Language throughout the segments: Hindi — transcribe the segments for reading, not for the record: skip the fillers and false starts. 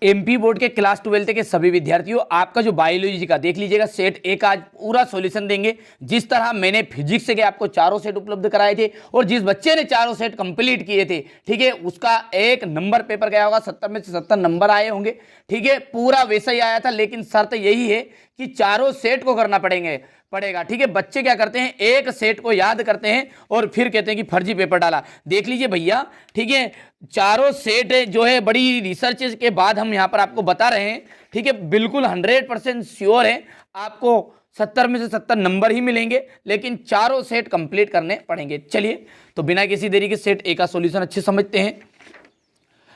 एमपी बोर्ड के क्लास 12 के सभी विद्यार्थियों, आपका जो बायोलॉजी का देख लीजिएगा सेट ए का आज पूरा सॉल्यूशन देंगे। जिस तरह मैंने फिजिक्स के आपको चारों सेट उपलब्ध कराए थे और जिस बच्चे ने चारों सेट कंप्लीट किए थे, ठीक है, उसका 1 नंबर पेपर गया होगा, 70 में से 70 नंबर आए होंगे, ठीक है, पूरा वैसा ही आया था। लेकिन शर्त यही है कि चारों सेट को करना पड़ेगा, ठीक है। बच्चे क्या करते हैं, एक सेट को याद करते हैं और फिर कहते हैं कि फर्जी पेपर डाला। देख लीजिए भैया, ठीक है, चारों सेट जो है बड़ी रिसर्च के बाद हम यहां पर आपको बता रहे हैं, ठीक है, बिल्कुल 100% श्योर है आपको 70 में से 70 नंबर ही मिलेंगे, लेकिन चारों सेट कंप्लीट करने पड़ेंगे। चलिए, तो बिना किसी देरी के सेट ए का सॉल्यूशन अच्छे समझते हैं।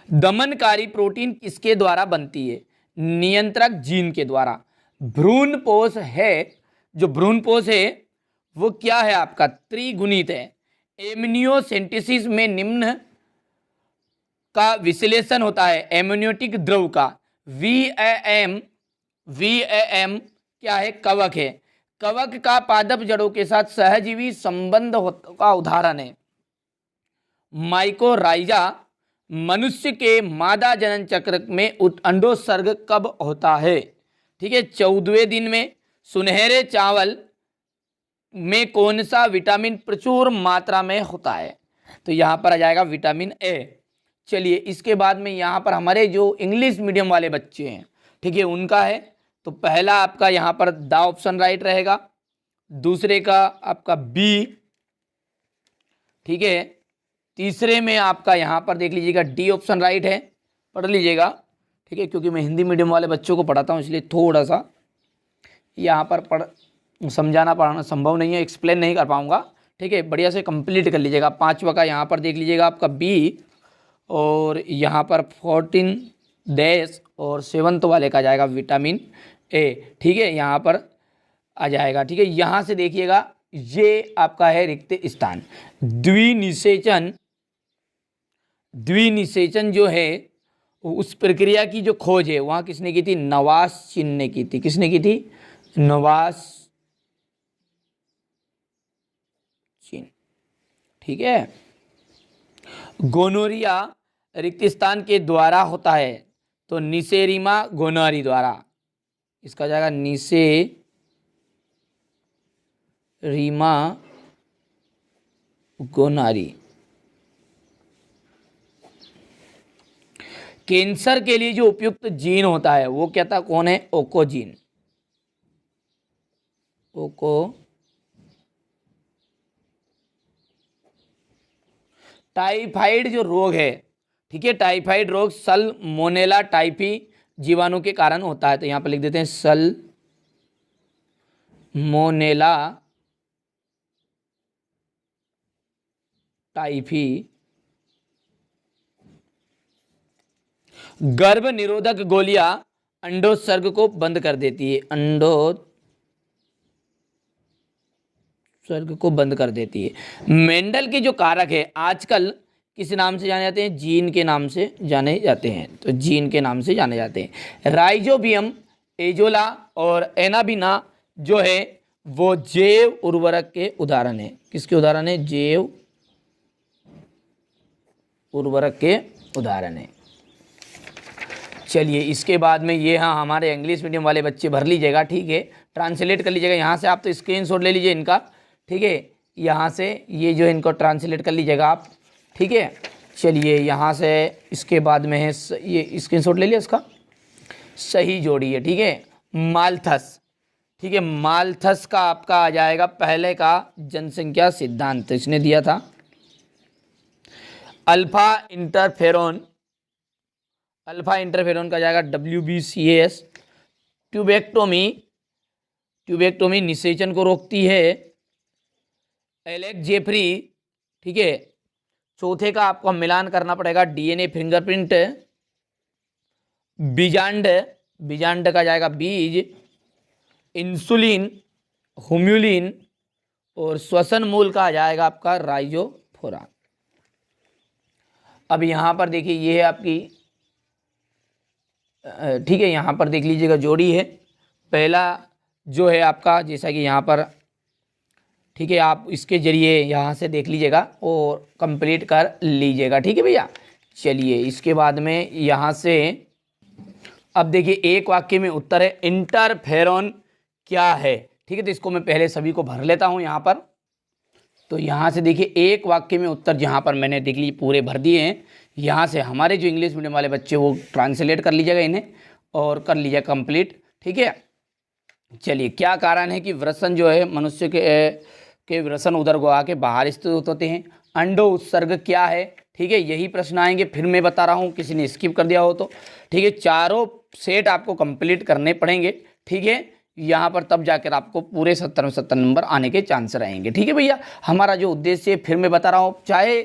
दमनकारी प्रोटीन किसके द्वारा बनती है? नियंत्रक जीन के द्वारा। भ्रूणपोष है, जो भ्रूणपोष है वो क्या है आपका? त्रिगुणित है। एमनियोसेंटेसिस में निम्न का विश्लेषण होता है एमनियोटिक द्रव का। वीएएम क्या है? कवक है। कवक का पादप जड़ों के साथ सहजीवी संबंध का उदाहरण है माइकोराइजा। मनुष्य के मादा जनन चक्र में अंडोत्सर्ग कब होता है? ठीक है, 14वें दिन में। सुनहरे चावल में कौन सा विटामिन प्रचुर मात्रा में होता है? तो यहां पर आ जाएगा विटामिन ए। चलिए, इसके बाद में यहां पर हमारे जो इंग्लिश मीडियम वाले बच्चे हैं, ठीक है, उनका है। तो पहला आपका यहां पर द ऑप्शन राइट रहेगा, दूसरे का आपका बी, ठीक है, तीसरे में आपका यहां पर देख लीजिएगा डी ऑप्शन राइट है, पढ़ लीजिएगा, ठीक है, क्योंकि मैं हिंदी मीडियम वाले बच्चों को पढ़ाता हूं, इसलिए थोड़ा सा यहाँ पर समझाना पढ़ाना संभव नहीं है, एक्सप्लेन नहीं कर पाऊँगा, ठीक है, बढ़िया से कंप्लीट कर लीजिएगा। पांचवा का यहाँ पर देख लीजिएगा आपका बी, और यहाँ पर 14 डैश और 7th वाले का जाएगा विटामिन ए, ठीक है, यहाँ पर आ जाएगा, ठीक है। यहाँ से देखिएगा ये आपका है रिक्त स्थान। द्विनिषेचन जो है उस प्रक्रिया की जो खोज है वहाँ किसने की थी? नवास ने की थी। किसने की थी? नवास, ठीक है। गोनोरिया रिक्त स्थान के द्वारा होता है, तो निसेरिमा गोनारी द्वारा, इसका जाएगा निसेरिमा गोनारी। कैंसर के लिए जो उपयुक्त जीन होता है वो क्या था? कौन है? ओकोजीन। टाइफाइड जो रोग है, ठीक है, टाइफाइड रोग सल्मोनेला टाइफी जीवाणु के कारण होता है। तो यहां पर लिख देते हैं सल्मोनेला टाइफी। गर्भ निरोधक गोलियां अंडोत्सर्ग को बंद कर देती है, अंडोत्सर्ग को बंद कर देती है। मेंडल के जो कारक है आजकल किस नाम से जाने जाते हैं? जीन के नाम से जाने जाते हैं, तो जीन के नाम से जाने जाते हैं। राइजोबियम, एजोला और एनाबिना जो है वो जैव उर्वरक के उदाहरण है। किसके उदाहरण है? जैव उर्वरक के उदाहरण है। चलिए, इसके बाद में ये हाँ हमारे इंग्लिश मीडियम वाले बच्चे भर लीजिएगा, ठीक है, ट्रांसलेट कर लीजिएगा। यहाँ से आप तो स्क्रीनशॉट ले लीजिए इनका, ठीक है, यहाँ से ये जो इनको ट्रांसलेट कर लीजिएगा आप, ठीक है। चलिए, यहाँ से इसके बाद में है ये स्क्रीनशॉट ले लिया, इसका सही जोड़ी है, ठीक है, माल्थस, ठीक है, माल्थस का आपका आ जाएगा पहले का जनसंख्या सिद्धांत, इसने दिया था। अल्फा इंटरफेरोन का जाएगा WBCAS। ट्यूबेक्टोमी निषेचन को रोकती है, एलेक्स जेफरी, ठीक है। चौथे का आपको मिलान करना पड़ेगा DNA फिंगरप्रिंट। बीजांड का जाएगा बीज। इंसुलिन, हुम्यूलिन और श्वसन मूल का आ जाएगा आपका राइजोफोरा। अब यहाँ पर देखिए ये है आपकी, ठीक है, यहाँ पर देख लीजिएगा जोड़ी है। पहला जो है आपका, जैसा कि यहाँ पर, ठीक है, आप इसके जरिए यहाँ से देख लीजिएगा और कंप्लीट कर लीजिएगा, ठीक है भैया। चलिए, इसके बाद में यहाँ से अब देखिए एक वाक्य में उत्तर है इंटरफेरॉन क्या है, ठीक है। तो इसको मैं पहले सभी को भर लेता हूं यहाँ पर। तो यहाँ से देखिए एक वाक्य में उत्तर जहाँ पर मैंने देख लीजिए पूरे भर दिए हैं। यहाँ से हमारे जो इंग्लिश मीडियम वाले बच्चे वो ट्रांसलेट कर लीजिएगा इन्हें और कर लीजिएगा कंप्लीट, ठीक है। चलिए, क्या कारण है कि वृषण जो है मनुष्य के वृषण उदर गुहा के बाहर स्थित होते हैं। अंडो उत्सर्ग क्या है, ठीक है, यही प्रश्न आएंगे। फिर मैं बता रहा हूँ, किसी ने स्किप कर दिया हो तो, ठीक है। चारों सेट आपको कंप्लीट करने पड़ेंगे, ठीक है, यहाँ पर, तब जाकर आपको पूरे 70 में 70 नंबर आने के चांस रहेंगे, ठीक है भैया। हमारा जो उद्देश्य है, फिर मैं बता रहा हूँ, चाहे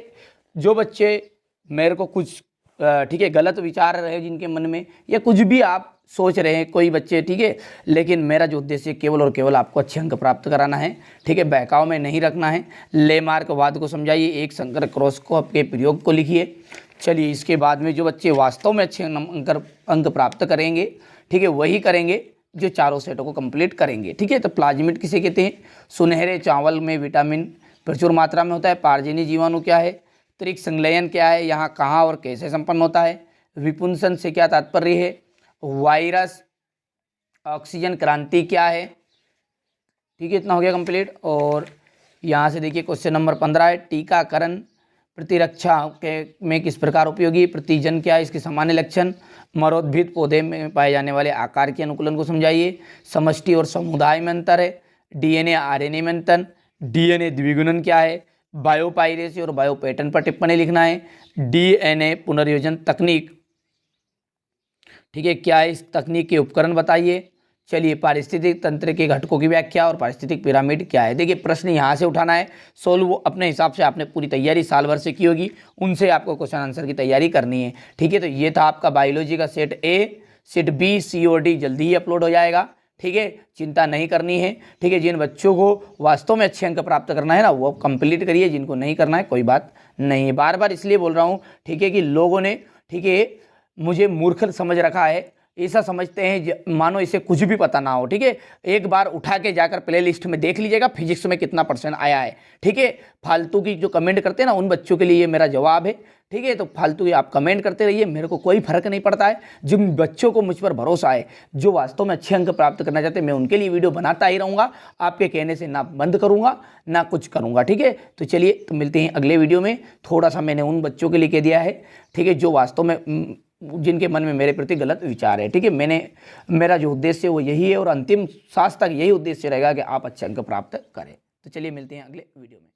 जो बच्चे मेरे को कुछ ठीक है गलत विचार रहे जिनके मन में, या कुछ भी आप सोच रहे हैं कोई बच्चे, ठीक है, लेकिन मेरा जो उद्देश्य केवल और केवल आपको अच्छे अंक प्राप्त कराना है, ठीक है। बहकाव में नहीं रखना है। लेमार्क वाद को समझाइए, एक संकर क्रॉस को आपके प्रयोग को लिखिए। चलिए, इसके बाद में जो बच्चे वास्तव में अच्छे अंक प्राप्त करेंगे, ठीक है, वही करेंगे जो चारों सेटों को कंप्लीट करेंगे, ठीक है। तो प्लाज्मिड किसे कहते हैं? सुनहरे चावल में विटामिन प्रचुर मात्रा में होता है। पारजीनी जीवाणु क्या है? त्रिक संलयन क्या है? यहाँ कहाँ और कैसे संपन्न होता है? विपुंसन से क्या तात्पर्य है? वायरस ऑक्सीजन क्रांति क्या है? ठीक है, इतना हो गया कंप्लीट। और यहाँ से देखिए क्वेश्चन नंबर 15 है, टीकाकरण प्रतिरक्षा के में किस प्रकार उपयोगी? प्रतिजन क्या है? इसके सामान्य लक्षण। मरोद्भिद पौधे में पाए जाने वाले आकार के अनुकूलन को समझाइए। समष्टि और समुदाय में अंतर है। डीएनए आरएनए में अंतर। डीएनए द्विगुणन क्या है? बायोपायरेसी और बायोपैटर्न पर टिप्पणी लिखना है। डीएनए पुनर्योजन तकनीक, ठीक है, क्या है? इस तकनीक के उपकरण बताइए। चलिए, पारिस्थितिक तंत्र के घटकों की व्याख्या और पारिस्थितिक पिरामिड क्या है? देखिए, प्रश्न यहाँ से उठाना है, सोल्व वो अपने हिसाब से आपने पूरी तैयारी साल भर से की होगी, उनसे आपको क्वेश्चन आंसर की तैयारी करनी है, ठीक है। तो ये था आपका बायोलॉजी का सेट ए। सेट बी, सी और डी जल्दी ही अपलोड हो जाएगा, ठीक है, चिंता नहीं करनी है, ठीक है। जिन बच्चों को वास्तव में अच्छे अंक प्राप्त करना है ना, वो कंप्लीट करिए, जिनको नहीं करना है कोई बात नहीं है। बार बार इसलिए बोल रहा हूँ, ठीक है, कि लोगों ने, ठीक है, मुझे मूर्ख समझ रखा है, ऐसा समझते हैं मानो इसे कुछ भी पता ना हो, ठीक है। एक बार उठा के जाकर प्ले लिस्ट में देख लीजिएगा फिजिक्स में कितना % आया है, ठीक है। फालतू की जो कमेंट करते हैं ना, उन बच्चों के लिए ये मेरा जवाब है, ठीक है। तो फालतू आप कमेंट करते रहिए, मेरे को कोई फर्क नहीं पड़ता है। जिन बच्चों को मुझ पर भरोसा है, जो वास्तव में अच्छे अंक प्राप्त करना चाहते हैं, मैं उनके लिए वीडियो बनाता ही रहूँगा। आपके कहने से ना बंद करूँगा ना कुछ करूँगा, ठीक है। तो चलिए, तो मिलते हैं अगले वीडियो में। थोड़ा सा मैंने उन बच्चों के लिए कह दिया है, ठीक है, जो वास्तव में जिनके मन में मेरे प्रति गलत विचार है, ठीक है। मेरा जो उद्देश्य है वो यही है, और अंतिम सांस तक यही उद्देश्य रहेगा कि आप अच्छे अंक प्राप्त करें। तो चलिए, मिलते हैं अगले वीडियो में।